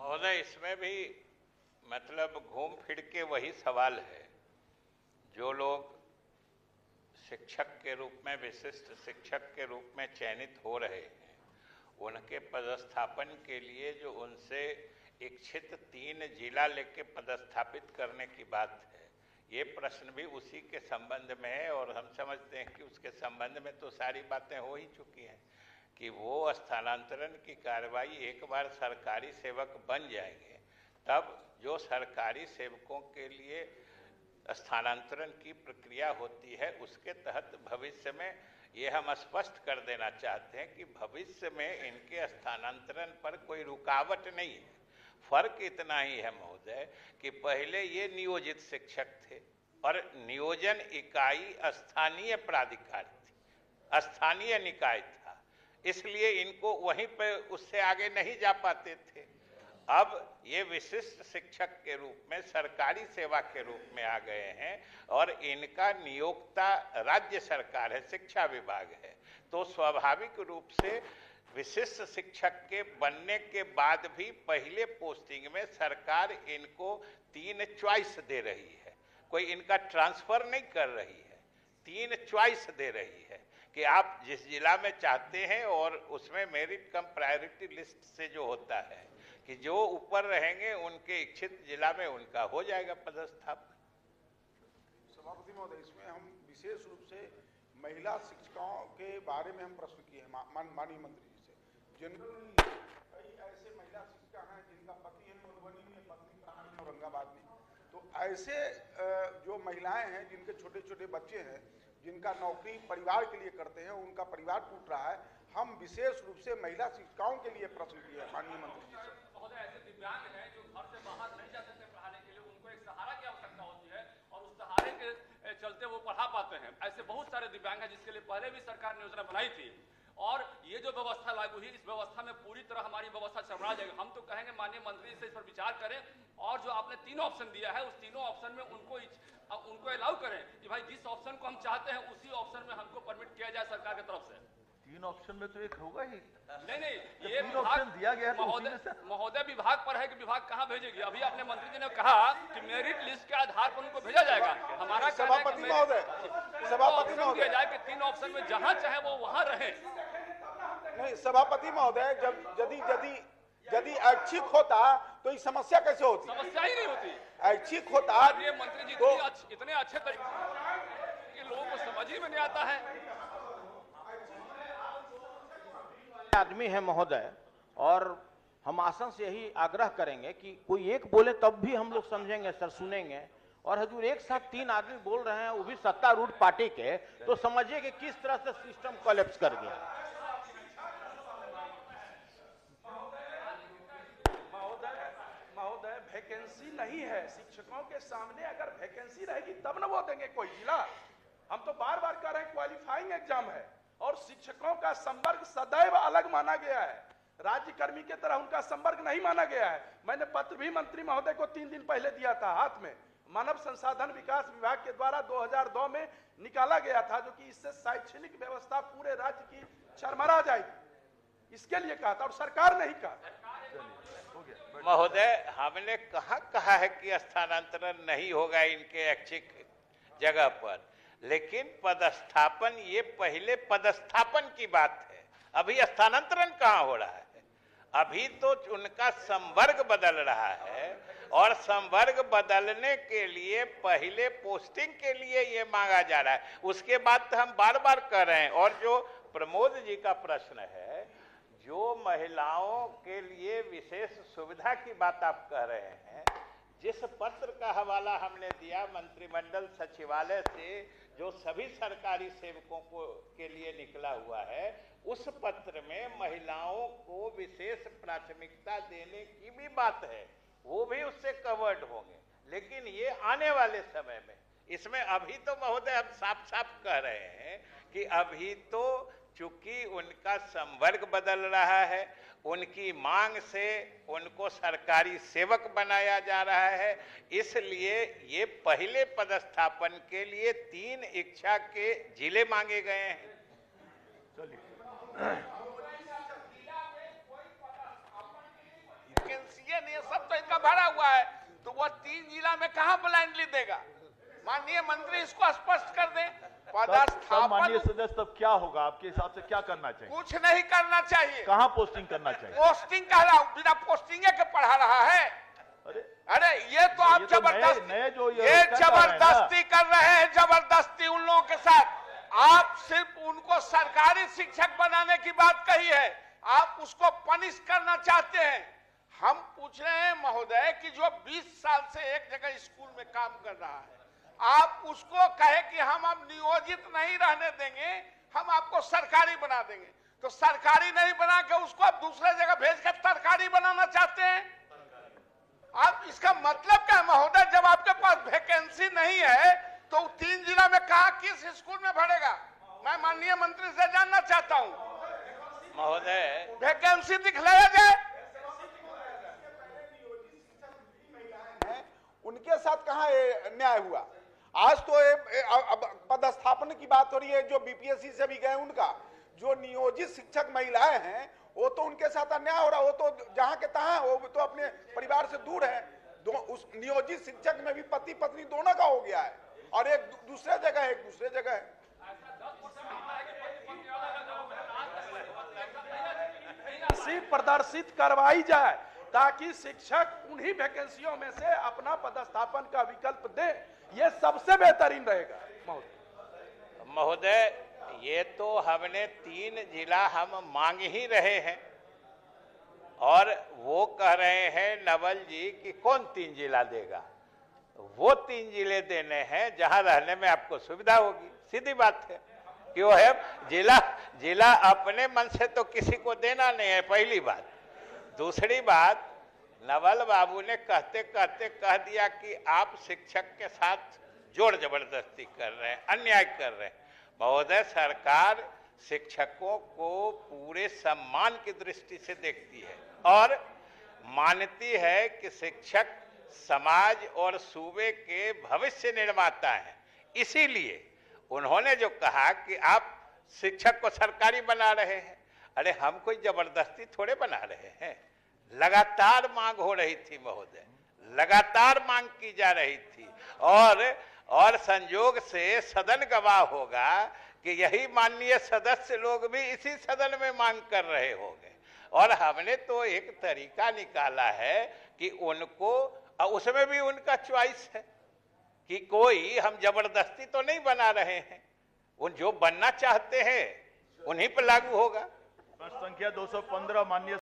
महोदय, इसमें भी मतलब घूम फिर के वही सवाल है। जो लोग शिक्षक के रूप में, विशिष्ट शिक्षक के रूप में चयनित हो रहे हैं, उनके पदस्थापन के लिए जो उनसे इच्छित 3 जिला लेके पदस्थापित करने की बात है, ये प्रश्न भी उसी के संबंध में है। और हम समझते हैं कि उसके संबंध में तो सारी बातें हो ही चुकी हैं कि वो स्थानांतरण की कार्रवाई एक बार सरकारी सेवक बन जाएंगे तब जो सरकारी सेवकों के लिए स्थानांतरण की प्रक्रिया होती है उसके तहत भविष्य में ये हम स्पष्ट कर देना चाहते हैं कि भविष्य में इनके स्थानांतरण पर कोई रुकावट नहीं है। फर्क इतना ही है महोदय कि पहले ये नियोजित शिक्षक थे और नियोजन इकाई स्थानीय प्राधिकार थी, स्थानीय निकाय था, इसलिए इनको वहीं पे उससे आगे नहीं जा पाते थे। अब ये विशिष्ट शिक्षक के रूप में सरकारी सेवा के रूप में आ गए हैं और इनका नियोक्ता राज्य सरकार है, शिक्षा विभाग है। तो स्वाभाविक रूप से विशिष्ट शिक्षक के बनने के बाद भी पहले पोस्टिंग में सरकार इनको 3 चॉइस दे रही है, कोई इनका ट्रांसफर नहीं कर रही है, 3 चॉइस दे रही है कि आप जिस जिला में चाहते हैं, और उसमें मेरिट कम प्रायोरिटी लिस्ट से जो होता है कि जो ऊपर रहेंगे उनके इच्छित जिला में उनका हो जाएगा पदस्थापन। सभापति महोदय, इसमें हम विशेष रूप से महिला शिक्षिकाओं के बारे में हम प्रश्न किए हैं माननीय मंत्री जी से। जनरली कई ऐसे महिला शिक्षिका हैं जिनका पति है मधुबनी में, पत्नी कहानी औरंगाबाद में, तो ऐसे जो महिलाएं हैं जिनके छोटे छोटे बच्चे हैं, जिनका नौकरी परिवार के लिए करते हैं, उनका परिवार टूट रहा है, हम विशेष रूप से महिला शिक्षिकाओं के लिए प्रश्न किए हैं माननीय मंत्री जी से। महोदय, ऐसे दिव्यांग हैं जो घर से बाहर नहीं जा सकते पढ़ाने के लिए, उनको एक सहारा की आवश्यकता होती है और उस सहारे के चलते वो पढ़ा पाते हैं। ऐसे बहुत सारे दिव्यांग हैं जिसके लिए पहले भी सरकार ने योजना बनाई थी और ये जो व्यवस्था लागू हुई, इस व्यवस्था में पूरी तरह हमारी व्यवस्था चरमरा जाएगी। हम तो कहेंगे माननीय मंत्री से इस पर विचार करें और जो आपने 3 ऑप्शन दिया है उस तीनों ऑप्शन में उनको अलाउ करें कि भाई जिस ऑप्शन को हम चाहते हैं उसी ऑप्शन में हमको परमिट किया जाए सरकार की तरफ से। 3 ऑप्शन में तो एक होगा ही। नहीं, ये 3 ऑप्शन दिया गया है महोदय विभाग पर है कि विभाग कहाँ भेजेगी। अभी आपने मंत्री जी ने कहा कि मेरिट लिस्ट के आधार पर उनको भेजा जाएगा। हमारा सभापति महोदय दिया जाए कि 3 ऑप्शन में जहाँ चाहे वो वहाँ रहे। नहीं सभापति महोदय, यदि ऐच्छिक होता तो ये समस्या कैसे होती? समस्या ही नहीं होती। ऐच्छिक होता ये मंत्री जी तो इतने अच्छे तरीके कि लोगों को समझ ही में नहीं आता है। आदमी है महोदय, और हम आसन से यही आग्रह करेंगे कि कोई एक बोले तब भी हम लोग समझेंगे सर, सुनेंगे। और हजूर एक साथ 3 आदमी बोल रहे हैं, वो भी सत्तारूढ़ पार्टी के, तो समझिए कि किस तरह से सिस्टम कोलैप्स कर गया। महोदय, वैकेंसी नहीं है शिक्षकों के सामने। अगर वैकेंसी रहेगी तब न वो देंगे कोई जिला। हम तो बार बार कह रहे हैं क्वालिफाइंग एग्जाम है और शिक्षकों का संवर्ग सदैव अलग माना गया है, राज्य कर्मी के तरह उनका संवर्ग नहीं माना गया है। मैंने पत्र भी मंत्री महोदय को 3 दिन पहले दिया था हाथ में, मानव संसाधन विकास विभाग के द्वारा 2002 में निकाला गया था, जो कि इससे शैक्षणिक व्यवस्था पूरे राज्य की चरमरा जाएगी, इसके लिए कहा था और सरकार नहीं कहा। महोदय, हमने कहाँ कहा है कि स्थानांतरण नहीं होगा इनके ऐच्छिक जगह पर, लेकिन पदस्थापन, ये पहले पदस्थापन की बात है, अभी स्थानांतरण कहाँ हो रहा है। अभी तो उनका संवर्ग बदल रहा है और संवर्ग बदलने के लिए पहले पोस्टिंग के लिए ये मांगा जा रहा है। उसके बाद तो हम बार बार कह रहे हैं। और जो प्रमोद जी का प्रश्न है, जो महिलाओं के लिए विशेष सुविधा की बात आप कह रहे हैं, जिस पत्र का हवाला हमने दिया मंत्रिमंडल सचिवालय से, जो सभी सरकारी सेवकों को के लिए निकला हुआ है, उस पत्र में महिलाओं को विशेष प्राथमिकता देने की भी बात है, वो भी उससे कवर्ड होंगे। लेकिन ये आने वाले समय में, इसमें अभी तो महोदय हम साफ साफ कह रहे हैं कि अभी तो चूंकि उनका संवर्ग बदल रहा है, उनकी मांग से उनको सरकारी सेवक बनाया जा रहा है, इसलिए ये पहले पदस्थापन के लिए 3 इच्छा के जिले मांगे गए हैं। वैकेंसी ये नहीं है, सब तो इनका भरा हुआ है, तो वो 3 जिला में कहां ब्लाइंडली देगा? माननीय मंत्री इसको स्पष्ट कर दें। तब माननीय सदस्य तब क्या होगा आपके हिसाब से, क्या करना चाहिए? कुछ नहीं करना चाहिए। कहां पोस्टिंग करना चाहिए? पोस्टिंग कह रहा हूं, बिना पोस्टिंग के पढ़ा रहा है। अरे ये तो आप जबरदस्ती ये जबरदस्ती कर रहे हैं, जबरदस्ती उन लोगों के साथ। आप सिर्फ उनको सरकारी शिक्षक बनाने की बात कही है, आप उसको पनिश करना चाहते हैं। हम पूछ रहे हैं महोदय कि जो 20 साल से एक जगह स्कूल में काम कर रहा है, आप उसको कहे कि हम अब नियोजित नहीं रहने देंगे, हम आपको सरकारी बना देंगे, तो सरकारी नहीं बना के उसको आप दूसरे जगह भेज कर सरकारी बनाना चाहते हैं। आप इसका मतलब क्या महोदय? जब आपके पास वैकेंसी नहीं है तो 3 जिला में कहा किस स्कूल में भरेगा? मैं माननीय मंत्री से जानना चाहता हूं महोदय, वैकेंसी दिखलाया जाए। उनके साथ कहाँ न्याय हुआ? आज तो पदस्थापन की बात हो रही है, जो बीपीएससी से भी गए उनका, जो नियोजित शिक्षक महिलाएं हैं वो तो उनके साथ अन्याय हो रहा। वो तो जहां के तहां, वो तो अपने परिवार से दूर है। उस नियोजित शिक्षक में भी पति पत्नी दोनों का हो गया है, और एक दूसरे जगह है, एक दूसरे जगह है। प्रदर्शित करवाई जाए ताकि शिक्षक उन्हीं वैकेंसियों में से अपना पदस्थापन का विकल्प दे, ये सबसे बेहतरीन रहेगा। महोदय, ये तो हमने 3 जिला हम मांग ही रहे हैं, और वो कह रहे हैं नवल जी कि कौन 3 जिला देगा? वो 3 जिले देने हैं जहां रहने में आपको सुविधा होगी। सीधी बात है। क्यों है? जिला अपने मन से तो किसी को देना नहीं है, पहली बात। दूसरी बात, नवल बाबू ने कहते कहते कह दिया कि आप शिक्षक के साथ जोर जबरदस्ती कर रहे हैं, अन्याय कर रहे हैं। महोदय, सरकार शिक्षकों को पूरे सम्मान की दृष्टि से देखती है और मानती है कि शिक्षक समाज और सूबे के भविष्य निर्माता हैं। इसीलिए उन्होंने जो कहा कि आप शिक्षक को सरकारी बना रहे हैं, अरे हम कोई जबरदस्ती थोड़े बना रहे हैं। लगातार मांग हो रही थी महोदय, लगातार मांग की जा रही थी, और संयोग से सदन गवाह होगा कि यही माननीय सदस्य लोग भी इसी सदन में मांग कर रहे होंगे। और हमने तो एक तरीका निकाला है कि उनको, उसमें भी उनका चॉइस है कि कोई हम जबरदस्ती तो नहीं बना रहे हैं, उन जो बनना चाहते हैं उन्हीं पर लागू होगा। संख्या 215 माननीय